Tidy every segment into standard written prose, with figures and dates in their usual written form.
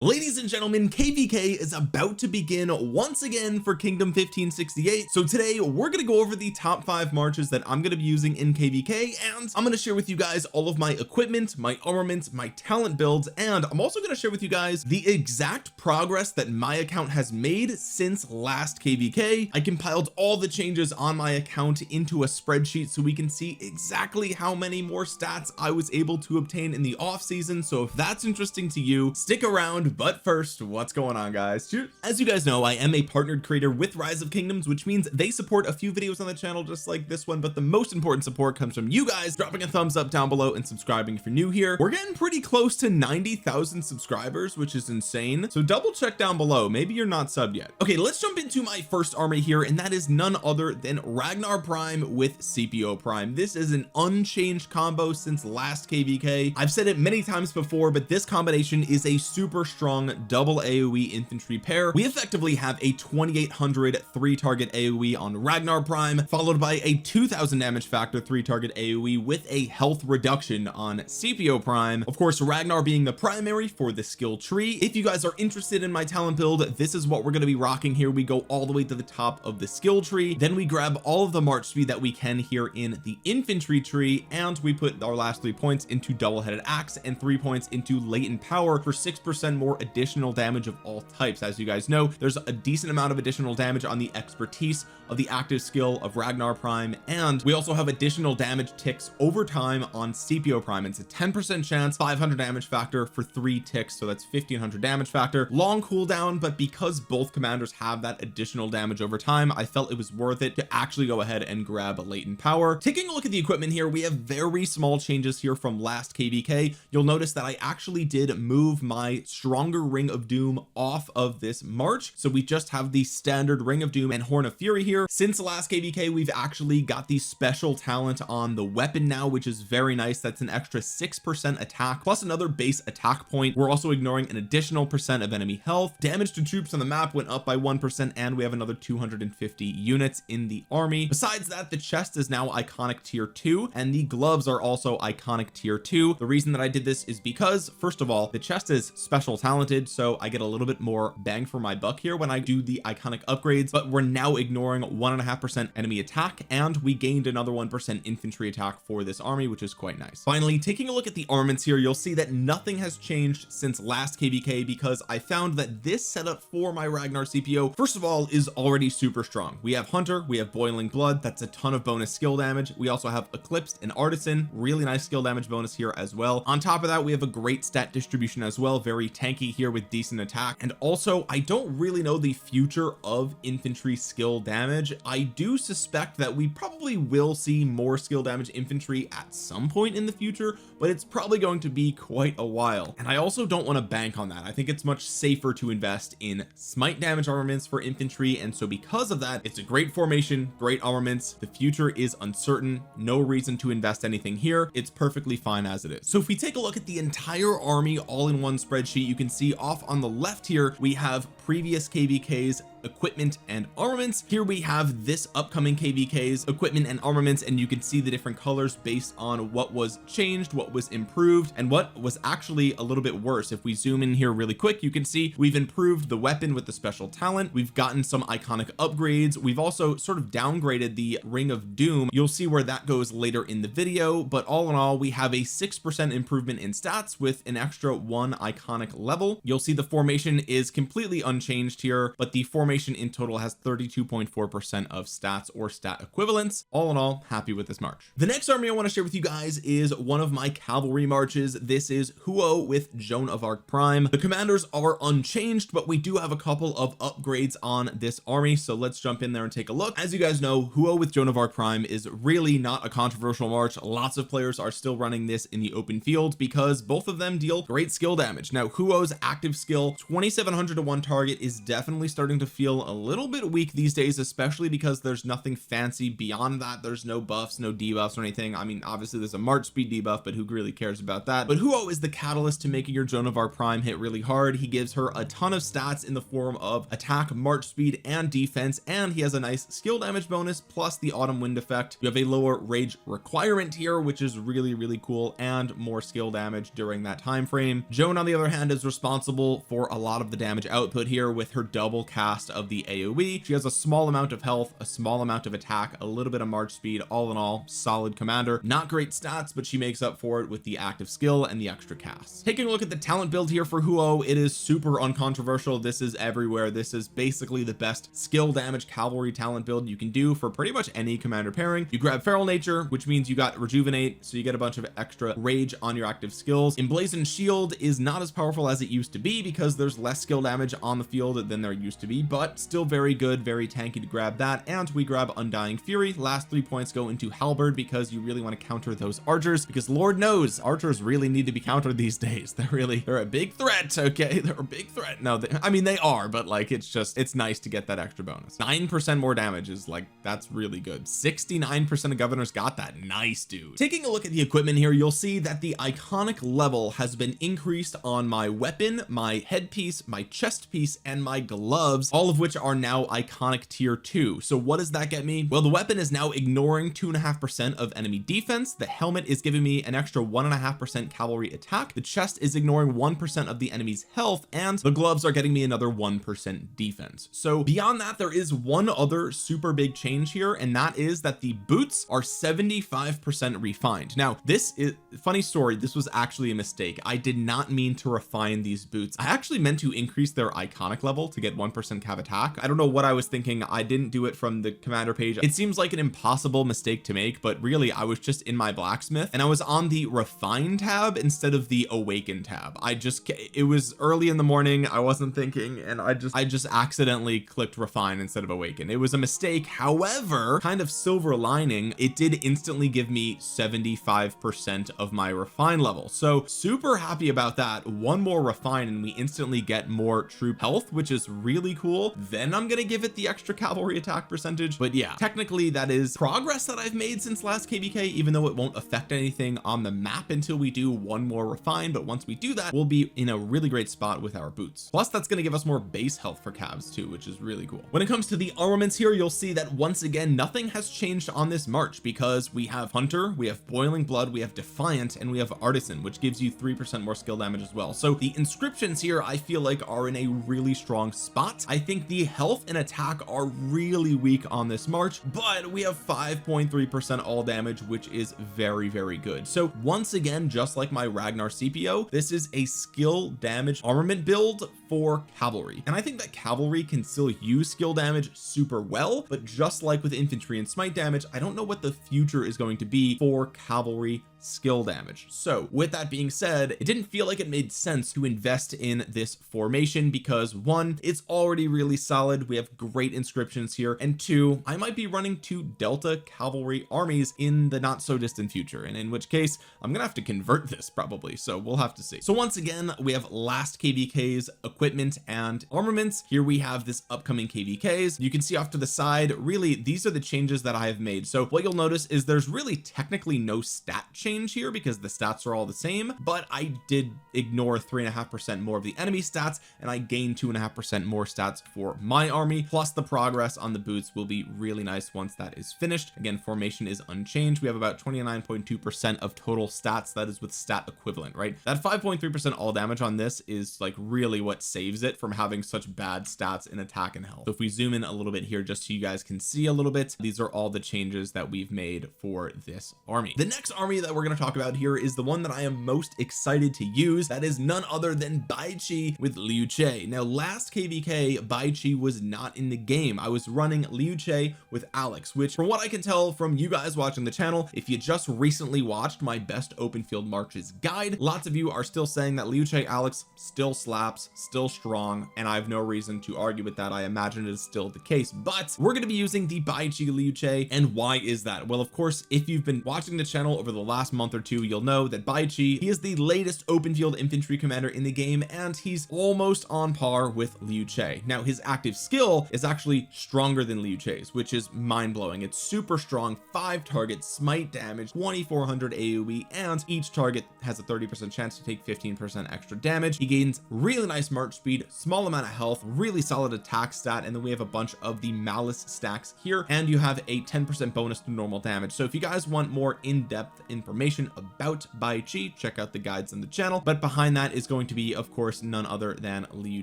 Ladies and gentlemen, KvK is about to begin once again for Kingdom 1568. So today we're going to go over the top 5 marches that I'm going to be using in KvK, and I'm going to share with you guys all of my equipment, my armaments, my talent builds, and I'm also going to share with you guys the exact progress that my account has made since last KvK. I compiled all the changes on my account into a spreadsheet so we can see exactly how many more stats I was able to obtain in the off season. So if that's interesting to you, stick around. But first, what's going on, guys? As you guys know, I am a partnered creator with Rise of Kingdoms, which means they support a few videos on the channel just like this one, but the most important support comes from you guys dropping a thumbs up down below and subscribing if you're new here. We're getting pretty close to 90,000 subscribers, which is insane, so double check down below, maybe you're not subbed yet. Okay, let's jump into my first army here, and that is none other than Ragnar Prime with Scipio Prime. This is an unchanged combo since last KvK. I've said it many times before, but this combination is a super strong double AoE infantry pair. We effectively have a 2800 3 target AoE on Ragnar Prime, followed by a 2000 damage factor 3 target AoE with a health reduction on Scipio Prime. Of course, Ragnar being the primary for the skill tree. If you guys are interested in my talent build, this is what we're going to be rocking here. We go all the way to the top of the skill tree, then we grab all of the march speed that we can here in the infantry tree, and we put our last 3 points into double-headed axe and 3 points into latent power for 6% more additional damage of all types. As you guys know, there's a decent amount of additional damage on the expertise of the active skill of Ragnar Prime, and we also have additional damage ticks over time on Scipio Prime. It's a 10% chance, 500 damage factor for 3 ticks, so that's 1500 damage factor, long cooldown, but because both commanders have that additional damage over time, I felt it was worth it to actually go ahead and grab a latent power. Taking a look at the equipment here, we have very small changes here from last KvK. You'll notice that I actually did move my stronger Ring of Doom off of this march, so we just have the standard Ring of Doom and Horn of Fury here. Since the last KvK, we've actually got the special talent on the weapon now, which is very nice. That's an extra 6% attack plus another base attack point. We're also ignoring an additional percent of enemy health. Damage to troops on the map went up by 1%, and we have another 250 units in the army. Besides that, the chest is now iconic tier 2, and the gloves are also iconic tier 2. The reason that I did this is because, first of all, the chest is special talented, so I get a little bit more bang for my buck here when I do the iconic upgrades, but we're now ignoring 1.5% enemy attack, and we gained another 1% infantry attack for this army, which is quite nice. Finally, taking a look at the armaments here, you'll see that nothing has changed since last KvK, because I found that this setup for my Ragnar Scipio, first of all, is already super strong. We have Hunter, we have Boiling Blood, that's a ton of bonus skill damage. We also have Eclipsed and Artisan, really nice skill damage bonus here as well. On top of that, we have a great stat distribution as well, very tanky here with decent attack. And also, I don't really know the future of infantry skill damage. I do suspect that we probably will see more skill damage infantry at some point in the future, but it's probably going to be quite a while, and I also don't want to bank on that. I think it's much safer to invest in smite damage armaments for infantry, and so because of that, it's a great formation, great armaments. The future is uncertain, no reason to invest anything here. It's perfectly fine as it is. So if we take a look at the entire army all in one spreadsheet, you can see off on the left here we have previous KvK's equipment and armaments. Here we have this upcoming KvK's equipment and armaments, and you can see the different colors based on what was changed, what was improved, and what was actually a little bit worse. If we zoom in here really quick, you can see we've improved the weapon with the special talent, we've gotten some iconic upgrades, we've also sort of downgraded the Ring of Doom. You'll see where that goes later in the video, but all in all, we have a 6% improvement in stats with an extra 1 iconic level. You'll see the formation is completely unchanged here, but the formation in total has 32.4% of stats or stat equivalents. All in all, happy with this march. The next army I want to share with you guys is one of my cavalry marches. This is Huo with Joan of Arc Prime. The commanders are unchanged, but we do have a couple of upgrades on this army, so let's jump in there and take a look. As you guys know, Huo with Joan of Arc Prime is really not a controversial march. Lots of players are still running this in the open field because both of them deal great skill damage. Now, Huo's active skill 2700 to 1 target is definitely starting to feel a little bit weak these days, especially because there's nothing fancy beyond that. There's no buffs, no debuffs or anything. I mean, obviously there's a March speed debuff, but who really cares about that? But Huo is the catalyst to making your Joan of Arc Prime hit really hard. He gives her a ton of stats in the form of attack, march speed, and defense, and he has a nice skill damage bonus plus the autumn wind effect. You have a lower rage requirement here, which is really cool, and more skill damage during that time frame. Joan, on the other hand, is responsible for a lot of the damage output here with her double cast of the AoE. She has a small amount of health, a small amount of attack, a little bit of march speed. All in all, solid commander. Not great stats, but she makes up for it with the active skill and the extra casts. Taking a look at the talent build here for Huo, it is super uncontroversial. This is everywhere. This is basically the best skill damage cavalry talent build you can do for pretty much any commander pairing. You grab feral nature, which means you got rejuvenate, so you get a bunch of extra rage on your active skills. Emblazoned shield is not as powerful as it used to be because there's less skill damage on the field than there used to be, but still very good, very tanky to grab that. And we grab undying fury. Last 3 points go into halberd because you really want to counter those archers, because Lord knows archers really need to be countered these days. They're a big threat. Okay, they're a big threat. No, I mean they are, but like it's nice to get that extra bonus. 9% more damage is like, that's really good. 69% of governors got that. Nice, dude. Taking a look at the equipment here, you'll see that the iconic level has been increased on my weapon, my headpiece, my chest piece, and my gloves, all of which are now iconic tier 2. So what does that get me? Well, the weapon is now ignoring 2.5% of enemy defense. The helmet is giving me an extra 1.5% cavalry attack. The chest is ignoring 1% of the enemy's health, and the gloves are getting me another 1% defense. So beyond that, there is one other super big change here, and that is that the boots are 75% refined. Now, this is funny story. This was actually a mistake. I did not mean to refine these boots. I actually meant to increase their iconic level to get 1% cav attack. I don't know what I was thinking. I didn't do it from the commander page. It seems like an impossible mistake to make, but really I was just in my blacksmith and I was on the refine tab instead of the awaken tab. It was early in the morning. I wasn't thinking, and I just accidentally clicked refine instead of awaken. It was a mistake. However, kind of silver lining, it did instantly give me 75% of my refine level. So super happy about that. One more refine and we instantly get more troop health, which is really cool. Then I'm gonna give it the extra cavalry attack percentage. But yeah, technically that is progress that I've made since last KvK, even though it won't affect anything on the map until we do one more refine. But once we do that, we'll be in a really great spot with our boots. Plus that's going to give us more base health for calves too, which is really cool. When it comes to the armaments here, you'll see that once again nothing has changed on this march, because we have hunter, we have boiling blood, we have defiant, and we have artisan, which gives you 3% more skill damage as well. So the inscriptions here I feel like are in a really strong spot. I think the health and attack are really weak on this march, but we have 5.3% all damage, which is very good. So once again, just like my Ragnar CPO, this is a skill damage armament build for cavalry, and I think that cavalry can still use skill damage super well, but just like with infantry and smite damage, I don't know what the future is going to be for cavalry skill damage. So with that being said, it didn't feel like it made sense to invest in this formation because one, it's already really solid. We have great inscriptions here, and two, I might be running 2 Delta cavalry armies in the not so distant future, and in which case I'm gonna have to convert this probably, so we'll have to see. So once again, we have last KvK's equipment and armaments. Here we have this upcoming KvK's. You can see off to the side, really these are the changes that I have made. So what you'll notice is there's really technically no stat change here because the stats are all the same, but I did ignore 3.5% more of the enemy stats, and I gained 2.5% more stats for my army. Plus the progress on the boots will be really nice once that is finished. Again, formation is unchanged. We have about 29.2% of total stats. That is with stat equivalent, right? That 5.3% all damage on this is like really what saves it from having such bad stats in attack and health. So if we zoom in a little bit here, just so you guys can see a little bit, these are all the changes that we've made for this army. The next army that we're going to talk about here is the one that I am most excited to use. That is none other than Baichi with Liu Che. Now last KvK, Baichi was not in the game. I was running Liu Che with Alex, which from what I can tell from you guys watching the channel, if you just recently watched my best open field marches guide, lots of you are still saying that Liu Che Alex still slaps, still strong, and I have no reason to argue with that. I imagine it is still the case, but we're going to be using the Baichi Liu Che. And why is that? Well, of course, if you've been watching the channel over the last last month or two, you'll know that Bai Chi, he is the latest open field infantry commander in the game, and he's almost on par with Liu Che. Now his active skill is actually stronger than Liu Che's, which is mind-blowing. It's super strong, 5 target smite damage, 2400 AoE, and each target has a 30% chance to take 15% extra damage. He gains really nice march speed, small amount of health, really solid attack stat, and then we have a bunch of the malice stacks here, and you have a 10% bonus to normal damage. So if you guys want more in-depth information about Bai Chi, check out the guides on the channel, but behind that is going to be, of course, none other than Liu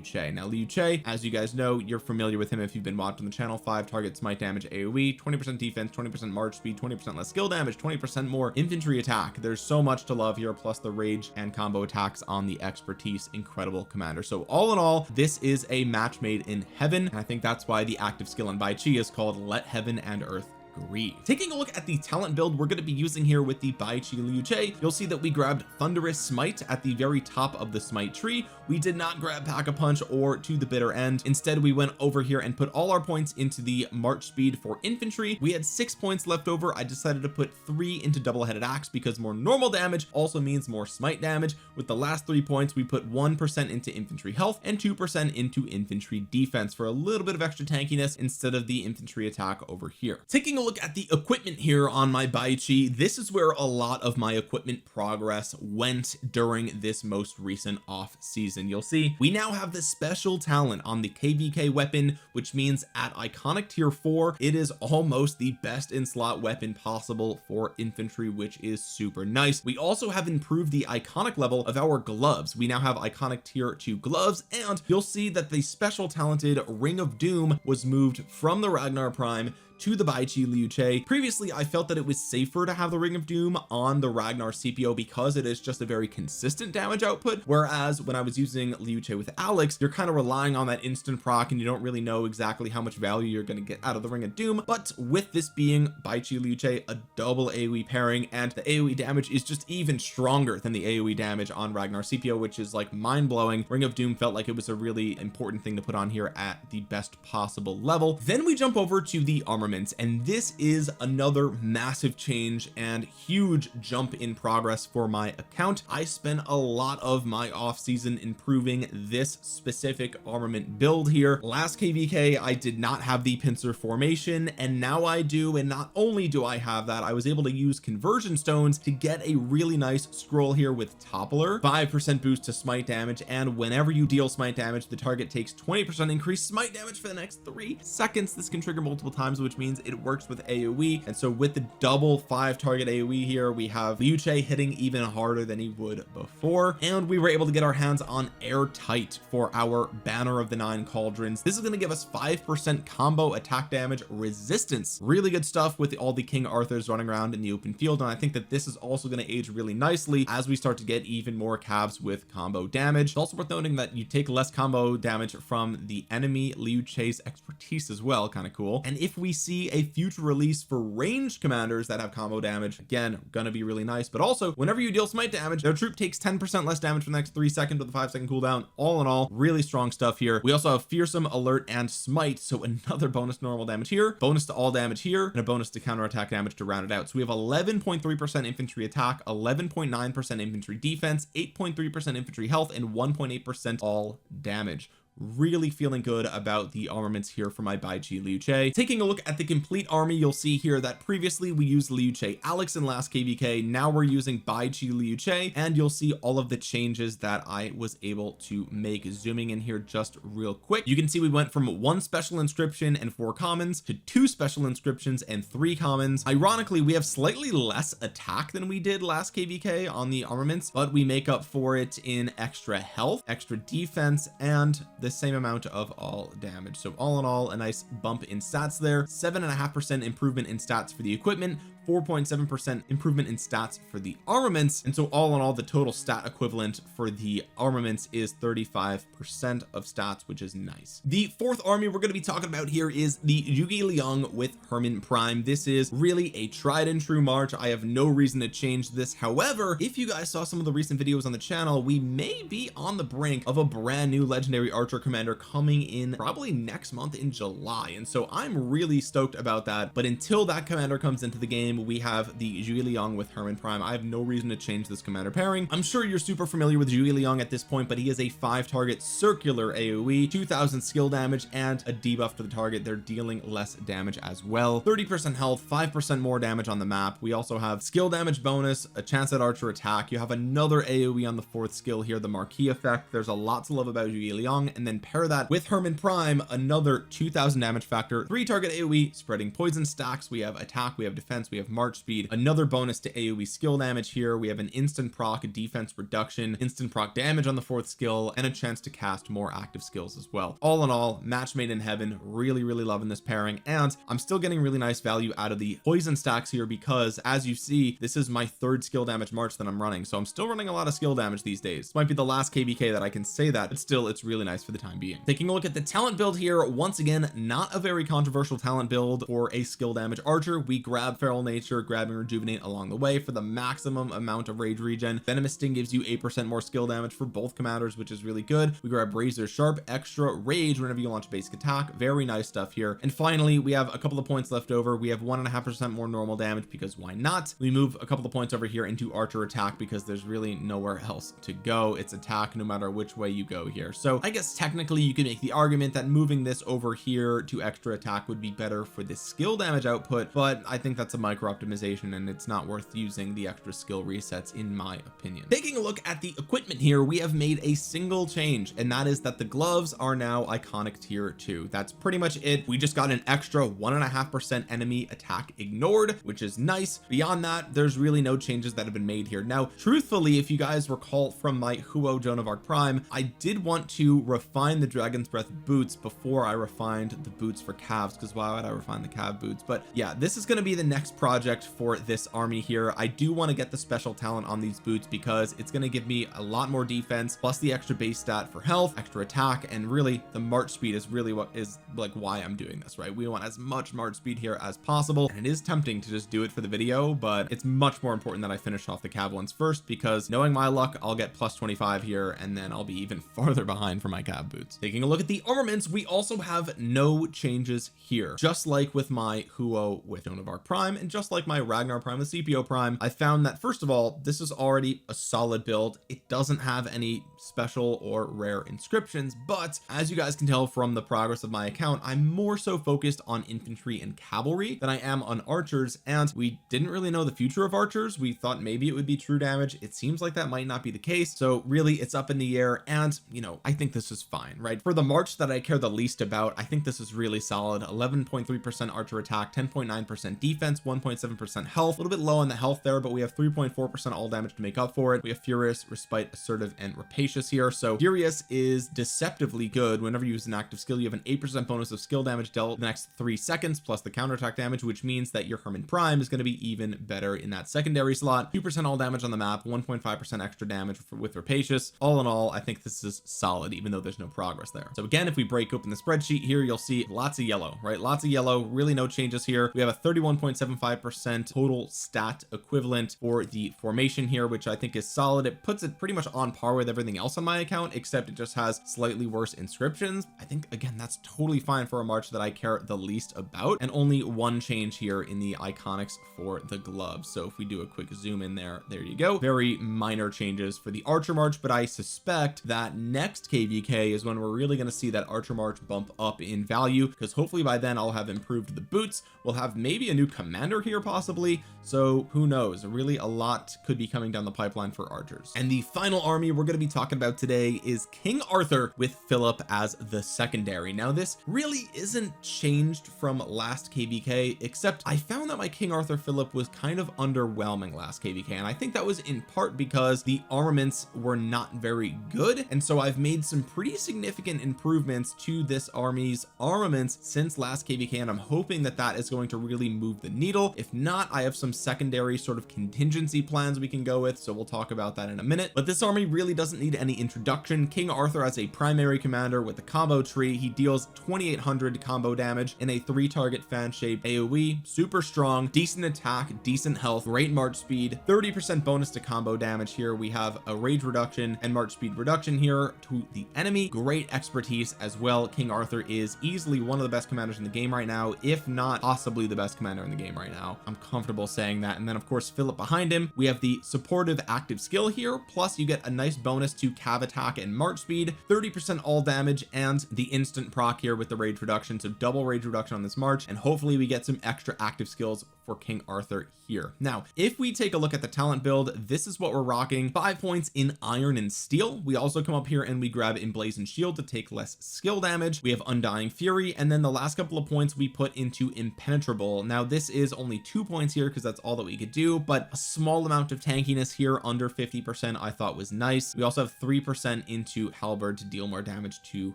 Che. Now Liu Che, as you guys know, you're familiar with him if you've been watching the channel, 5 target smite damage AoE, 20% defense, 20% march speed, 20% less skill damage, 20% more infantry attack. There's so much to love here, plus the rage and combo attacks on the expertise. Incredible commander. So all in all, this is a match made in heaven, and I think that's why the active skill in Bai Chi is called Let Heaven and Earth Grieve. Taking a look at the talent build we're going to be using here with the Bai Chi Liu Che, you'll see that we grabbed Thunderous Smite at the very top of the smite tree. We did not grab Pack-a-Punch or To the Bitter End. Instead, we went over here and put all our points into the march speed for infantry. We had 6 points left over. I decided to put 3 into double-headed axe because more normal damage also means more smite damage. With the last 3 points, we put 1% into infantry health and 2% into infantry defense for a little bit of extra tankiness instead of the infantry attack over here. Taking a look at the equipment here on my Bai Chi, this is where a lot of my equipment progress went during this most recent off season. You'll see we now have the special talent on the KvK weapon, which means at iconic tier 4 it is almost the best in slot weapon possible for infantry, which is super nice. We also have improved the iconic level of our gloves. We now have iconic tier 2 gloves, and you'll see that the special talented Ring of Doom was moved from the Ragnar Prime to the Bai Chi Liu Che. Previously I felt that it was safer to have the Ring of Doom on the Ragnar CPO because it is just a very consistent damage output, whereas when I was using Liu Che with Alex, you're kind of relying on that instant proc and you don't really know exactly how much value you're going to get out of the Ring of Doom. But with this being Bai Chi Liu Che, a double AoE pairing, and the AoE damage is just even stronger than the AoE damage on Ragnar CPO, which is like mind-blowing. Ring of Doom felt like it was a really important thing to put on here at the best possible level. Then we jump over to the armor, and this is another massive change and huge jump in progress for my account. I spent a lot of my off season improving this specific armament build here. Last KvK I did not have the pincer formation, and now I do, and not only do I have that, I was able to use conversion stones to get a really nice scroll here with Toppler, 5% boost to smite damage, and whenever you deal smite damage, the target takes 20% increased smite damage for the next 3 seconds. This can trigger multiple times, which means it works with AoE. And so with the double 5 target AoE here, we have Liu Che hitting even harder than he would before, and we were able to get our hands on Airtight for our Banner of the 9 Cauldrons. This is going to give us 5% combo attack damage resistance. Really good stuff with all the King Arthurs running around in the open field, and I think that this is also going to age really nicely as we start to get even more cavs with combo damage. It's also worth noting that you take less combo damage from the enemy Liu Che's expertise as well, kind of cool. And if we see a future release for ranged commanders that have combo damage, again gonna be really nice. But also whenever you deal smite damage, their troop takes 10% less damage for the next 3 seconds with a 5-second cooldown. All in all, really strong stuff here. We also have fearsome, alert, and smite, so another bonus to normal damage here, bonus to all damage here, and a bonus to counterattack damage to round it out. So we have 11.3% infantry attack, 11.9% infantry defense, 8.3% infantry health, and 1.8% all damage. Really feeling good about the armaments here for my Bai Chi Liu Che. Taking a look at the complete army, you'll see here that previously we used Liu Che Alex in last KvK. Now we're using Bai Chi Liu Che, and you'll see all of the changes that I was able to make. Zooming in here just real quick, you can see we went from 1 special inscription and 4 commons to 2 special inscriptions and 3 commons. Ironically, we have slightly less attack than we did last KvK on the armaments, but we make up for it in extra health, extra defense, and the same amount of all damage. So all in all, a nice bump in stats there. 7.5% improvement in stats for the equipment, 4.7% improvement in stats for the armaments, and so all in all the total stat equivalent for the armaments is 35% of stats, which is nice. The 4th army we're going to be talking about here is the Yugi Liang with Herman Prime. This is really a tried and true march. I have no reason to change this. However, if you guys saw some of the recent videos on the channel, we may be on the brink of a brand new legendary archer commander coming in probably next month in July, and so I'm really stoked about that. But until that commander comes into the game, game we have the Zhuge Liang with Hermann Prime. I have no reason to change this commander pairing. I'm sure you're super familiar with Zhuge Liang at this point, but he is a 5 target circular AoE, 2000 skill damage, and a debuff to the target. They're dealing less damage as well, 30% health, 5% more damage on the map. We also have skill damage bonus, a chance at archer attack. You have another AoE on the 4th skill here, the Marquis effect. There's a lot to love about Zhuge Liang, and then pair that with Hermann Prime, another 2000 damage factor, 3 target AoE, spreading poison stacks. We have attack, we have defense, we have march speed, another bonus to AoE skill damage here. We have an instant proc defense reduction, instant proc damage on the 4th skill, and a chance to cast more active skills as well. All in all, match made in heaven. Really loving this pairing, and I'm still getting really nice value out of the poison stacks here, because as you see, this is my 3rd skill damage march that I'm running, so I'm still running a lot of skill damage these days. This might be the last KvK that I can say that, but still, it's really nice for the time being. Taking a look at the talent build here, once again, not a very controversial talent build for a skill damage archer. We grab Feral Nature, grab and Rejuvenate along the way for the maximum amount of rage regen. Venomous Sting gives you 8% more skill damage for both commanders, which is really good. We grab Razor Sharp, extra rage whenever you launch a basic attack. Very nice stuff here. And finally, we have a couple of points left over. We have 1.5% more normal damage, because why not? We move a couple of points over here into archer attack, because there's really nowhere else to go. It's attack no matter which way you go here. So I guess technically you could make the argument that moving this over here to extra attack would be better for this skill damage output, but I think that's a micro optimization, and it's not worth using the extra skill resets in my opinion. Taking a look at the equipment here, we have made a single change, and that is that the gloves are now iconic tier 2. That's pretty much it. We just got an extra 1.5% enemy attack ignored, which is nice. Beyond that, there's really no changes that have been made here. Now, truthfully, if you guys recall from my Huo Joan of Arc Prime, I did want to refine the Dragon's Breath boots before I refined the boots for calves, because why would I refine the calf boots? But yeah, this is going to be the next project for this army here. I do want to get the special talent on these boots, because it's going to give me a lot more defense, plus the extra base stat for health, extra attack, and really the march speed is really what is like why I'm doing this, right? We want as much march speed here as possible, and it is tempting to just do it for the video, but it's much more important that I finish off the cav ones first, because knowing my luck, I'll get plus 25 here, and then I'll be even farther behind for my cav boots. Taking a look at the armaments, we also have no changes here. Just like with my Huo with Joan of Arc Prime, and just like my Ragnar Prime with CPO Prime, I found that first of all, this is already a solid build. It doesn't have any special or rare inscriptions, but as you guys can tell from the progress of my account, I'm more so focused on infantry and cavalry than I am on archers, and we didn't really know the future of archers. We thought maybe it would be true damage. It seems like that might not be the case, so really it's up in the air, and you know, I think this is fine, right? For the march that I care the least about, I think this is really solid. 11.3% archer attack, 10.9% defense, 1.7% health, a little bit low on the health there, but we have 3.4% all damage to make up for it. We have Furious, Respite, Assertive, and Rapacious here. So Furious is deceptively good. Whenever you use an active skill, you have an 8% bonus of skill damage dealt the next 3 seconds, plus the counterattack damage, which means that your Hermann Prime is going to be even better in that secondary slot. 2% all damage on the map, 1.5% extra damage with Rapacious. All in all, I think this is solid, even though there's no progress there. So again, if we break open the spreadsheet here, you'll see lots of yellow, right? Lots of yellow, really no changes here. We have a 31.75% total stat equivalent for the formation here, which I think is solid. It puts it pretty much on par with everything else on my account, except it just has slightly worse inscriptions. I think again, that's totally fine for a march that I care the least about, and only one change here in the iconics for the gloves. So if we do a quick zoom in there you go. Very minor changes for the archer march, but I suspect that next KvK is when we're really going to see that archer march bump up in value, because hopefully by then I'll have improved the boots. We'll have maybe a new commander here possibly, so who knows, really a lot could be coming down the pipeline for archers. And the final army we're going to be talking about today is King Arthur with Philip as the secondary. Now this really isn't changed from last KvK, except I found that my King Arthur Philip was kind of underwhelming last KvK, and I think that was in part because the armaments were not very good, and so I've made some pretty significant improvements to this army's armaments since last KvK, and I'm hoping that that is going to really move the needle. If not, I have some secondary sort of contingency plans we can go with, so we'll talk about that in a minute. But this army really doesn't need any introduction. King Arthur as a primary commander with the combo tree, he deals 2800 combo damage in a 3-target fan shaped AoE, super strong, decent attack, decent health, great march speed, 30% bonus to combo damage here. We have a rage reduction and march speed reduction here to the enemy, great expertise as well. King Arthur is easily one of the best commanders in the game right now, if not possibly the best commander in the game right now. now. I'm comfortable saying that. And then of course Philip behind him, we have the supportive active skill here, plus you get a nice bonus to cav attack and march speed, 30% all damage, and the instant proc here with the rage reduction, so double rage reduction on this march. And hopefully we get some extra active skills for King Arthur here. Now if we take a look at the talent build, this is what we're rocking: 5 points in iron and steel. We also come up here and we grab emblazoned shield to take less skill damage. We have undying fury, and then the last couple of points we put into impenetrable. Now this is only 2 points here because that's all that we could do, but a small amount of tankiness here under 50% I thought was nice. We also have 3% into halberd to deal more damage to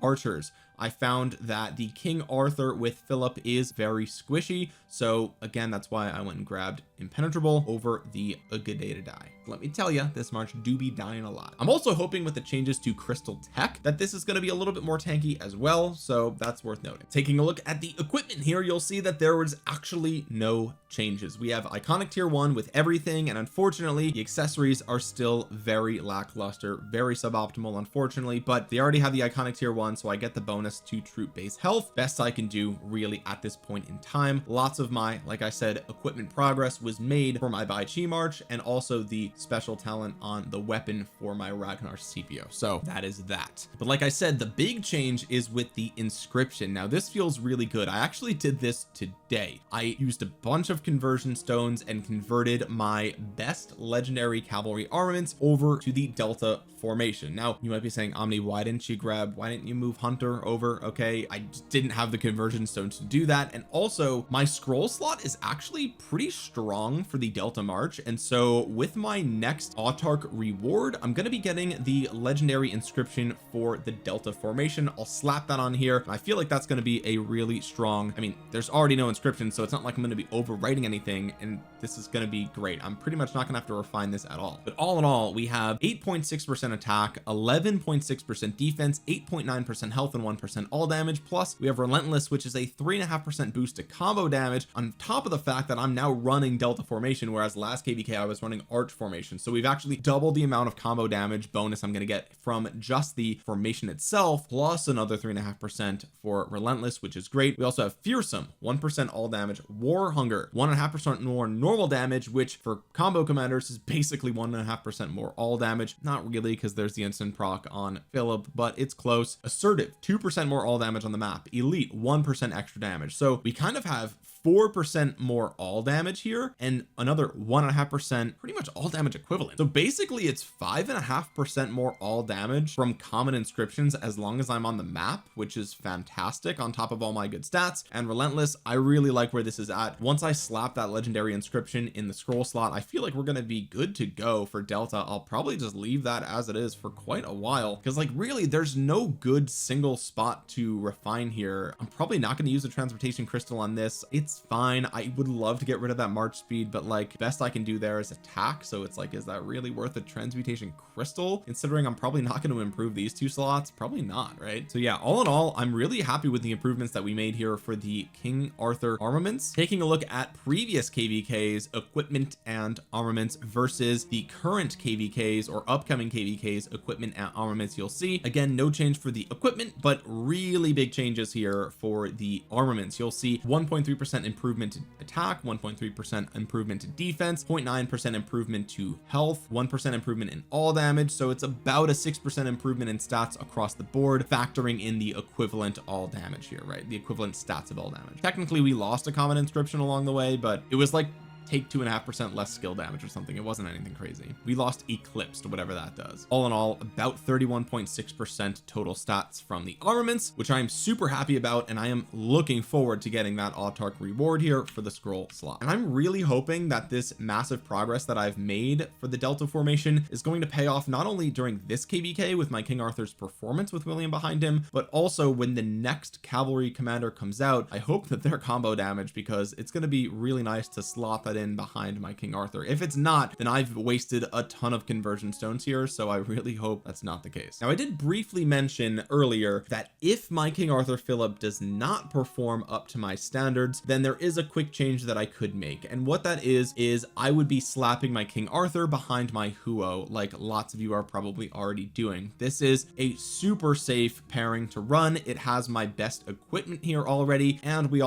archers. I found that the King Arthur with Philip is very squishy, so again that's why I went and grabbed impenetrable over the Ugadata die. Let me tell you, this march do be dying a lot. I'm also hoping with the changes to crystal tech that this is going to be a little bit more tanky as well, so that's worth noting. Taking a look at the equipment here, you'll see that there was actually no changes. We have iconic tier 1 with everything, and unfortunately the accessories are still very lackluster, very suboptimal unfortunately, but they already have the iconic tier 1, so I get the bonus to troop base health. Best I can do really at this point in time. Lots of my, like I said, equipment progress was made for my Bai Chi march, and also the special talent on the weapon for my Ragnar Scipio. So that is that. But like I said, the big change is with the inscription. Now this feels really good. I actually did this today. I used a bunch of conversion stones and converted my best legendary cavalry armaments over to the Delta formation. Now you might be saying, Omni, why didn't you move Hunter over? Okay, I just didn't have the conversion stone to do that, and also my scroll slot is actually pretty strong for the Delta march, and so with my next autarch reward I'm going to be getting the legendary inscription for the Delta formation. I'll slap that on here. I feel like that's going to be a really strong, I mean there's already no inscription, so it's not like I'm going to be overwriting anything, and this is going to be great. I'm pretty much not going to have to refine this at all. But all in all, we have 8.6% attack, 11.6% defense, 8.9% health, and 1% all damage. Plus we have relentless, which is a 3.5% boost to combo damage, on top of the fact that I'm now running Delta formation, whereas last KvK I was running arch formation. So we've actually doubled the amount of combo damage bonus I'm going to get from just the formation itself, plus another 3.5% for relentless, which is great. We also have fearsome, 1% all damage, war hunger, 1.5% more normal damage, which for combo commanders is basically 1.5% more all damage. Not really, because there's the instant proc on Philip, but it's close. Assertive, 2% more all damage on the map. Elite, 1% extra damage. So we kind of have 4% more all damage here and another 1.5% pretty much all damage equivalent. So basically it's 5.5% more all damage from common inscriptions as long as I'm on the map, which is fantastic on top of all my good stats. And relentless, I really like where this is at. Once I slap that legendary inscription in the scroll slot, I feel like we're going to be good to go for Delta. I'll probably just leave that as it is for quite a while, because like really there's no good single spot to refine here. I'm probably not going to use a transportation crystal on this. It's fine. I would love to get rid of that march speed, but like best I can do there is attack. So it's like, is that really worth a transmutation crystal, considering I'm probably not going to improve these 2 slots? Probably not, right? So yeah, all in all, I'm really happy with the improvements that we made here for the King Arthur armaments. Taking a look at previous KvK's equipment and armaments versus the current KvK's or upcoming KvK's equipment and armaments, you'll see again no change for the equipment, but really big changes here for the armaments. You'll see 1.3% improvement to attack, 1.3% improvement to defense, 0.9% improvement to health, 1% improvement in all damage. So it's about a 6% improvement in stats across the board, factoring in the equivalent all damage here, right? The equivalent stats of all damage. Technically we lost a common inscription along the way, but it was like take 2.5% less skill damage or something. It wasn't anything crazy. We lost eclipsed, whatever that does. All in all, about 31.6% total stats from the armaments, which I am super happy about, and I am looking forward to getting that autarch reward here for the scroll slot. And I'm really hoping that this massive progress that I've made for the Delta formation is going to pay off not only during this KvK with my King Arthur's performance with William behind him, but also when the next cavalry commander comes out. I hope that their combo damage, because it's going to be really nice to slot that that in behind my King Arthur. If it's not, then I've wasted a ton of conversion stones here, so I really hope that's not the case. Now I did briefly mention earlier that if my King Arthur Philip does not perform up to my standards, then there is a quick change that I could make, and what that is I would be slapping my King Arthur behind my Huo, like lots of you are probably already doing. This is a super safe pairing to run. It has my best equipment here already, and we've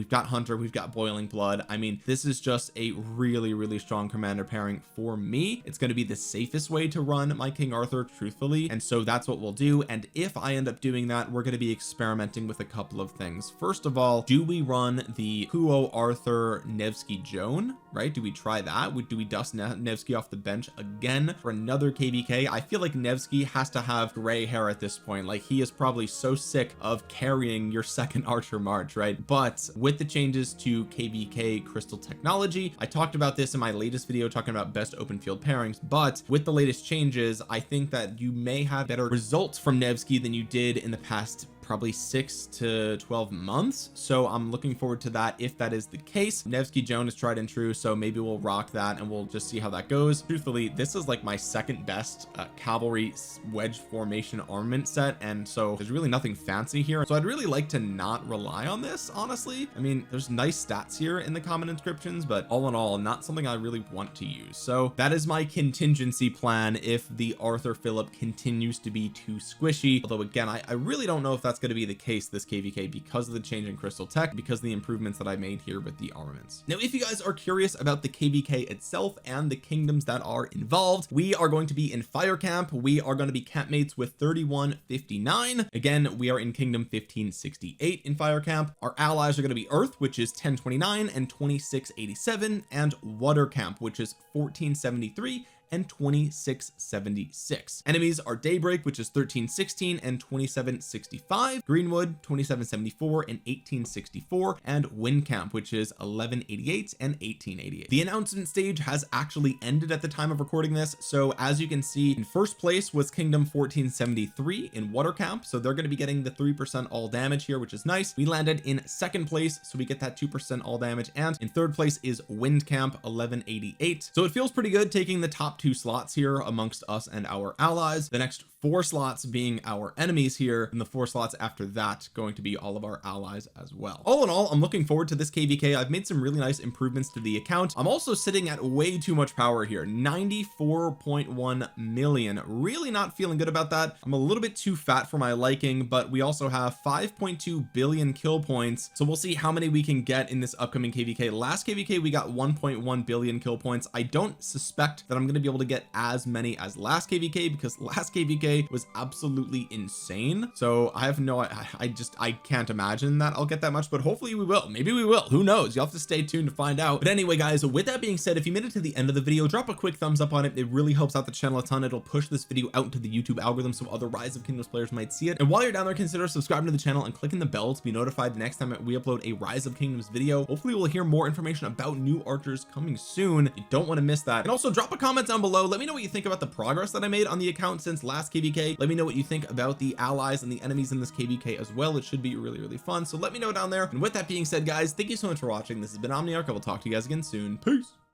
got Hunter, we've got Boiling Blood. I mean, this is just a really strong commander pairing for me. It's going to be the safest way to run my King Arthur, truthfully, and so that's what we'll do. And if I end up doing that, we're going to be experimenting with a couple of things. First of all, do we run the Huo Arthur Nevsky Joan, right? Do we try that? Do we dust Nevsky off the bench again for another KvK? I feel like Nevsky has to have gray hair at this point. Like, he is probably so sick of carrying your second Archer March, right? But with the changes to KvK crystal technology, I talked about this in my latest video talking about best open field pairings, but with the latest changes, I think that you may have better results from Nevsky than you did in the past probably 6 to 12 months. So I'm looking forward to that if that is the case. Nevsky Joan is tried and true, so maybe we'll rock that and we'll just see how that goes. Truthfully, this is like my second best cavalry wedge formation armament set, and so there's really nothing fancy here, so I'd really like to not rely on this, honestly. I mean, there's nice stats here in the common inscriptions, but all in all, not something I really want to use. So that is my contingency plan if the Arthur Philip continues to be too squishy, although again, I really don't know if that's going to be the case this KvK because of the change in crystal tech, because of the improvements that I made here with the armaments. Now, if you guys are curious about the KvK itself and the kingdoms that are involved, we are going to be in fire camp. We are going to be campmates with 3159. Again, we are in kingdom 1568 in fire camp. Our allies are going to be earth, which is 1029 and 2687, and water camp, which is 1473 and 2676. Enemies are Daybreak, which is 1316 and 2765, Greenwood 2774 and 1864, and Windcamp, which is 1188 and 1888. The announcement stage has actually ended at the time of recording this, so as you can see, in first place was Kingdom 1473 in Watercamp, so they're going to be getting the 3% all damage here, which is nice. We landed in second place, so we get that 2% all damage, and in third place is Windcamp 1188. So it feels pretty good taking the top 2 slots here amongst us and our allies, the next 4 slots being our enemies here, and the 4 slots after that going to be all of our allies as well. All in all, I'm looking forward to this KvK. I've made some really nice improvements to the account. I'm also sitting at way too much power here, 94.1 million. Really not feeling good about that. I'm a little bit too fat for my liking, but we also have 5.2 billion kill points, so we'll see how many we can get in this upcoming KvK. Last KvK we got 1.1 billion kill points. I don't suspect that I'm going to be able to get as many as last KvK, because last KvK was absolutely insane, so I have no, I can't imagine that I'll get that much, but hopefully we will. Maybe we will, who knows? You'll have to stay tuned to find out. But anyway, guys, with that being said, if you made it to the end of the video, drop a quick thumbs up on it. It really helps out the channel a ton. It'll push this video out into the YouTube algorithm so other Rise of Kingdoms players might see it. And while you're down there, consider subscribing to the channel and clicking the bell to be notified the next time we upload a Rise of Kingdoms video. Hopefully we'll hear more information about new archers coming soon. You don't want to miss that. And also drop a comment down below. Let me know what you think about the progress that I made on the account since last KvK. Let me know what you think about the allies and the enemies in this KvK as well. It should be really fun, so let me know down there. And with that being said, guys, thank you so much for watching. This has been Omniarch. I will talk to you guys again soon. Peace.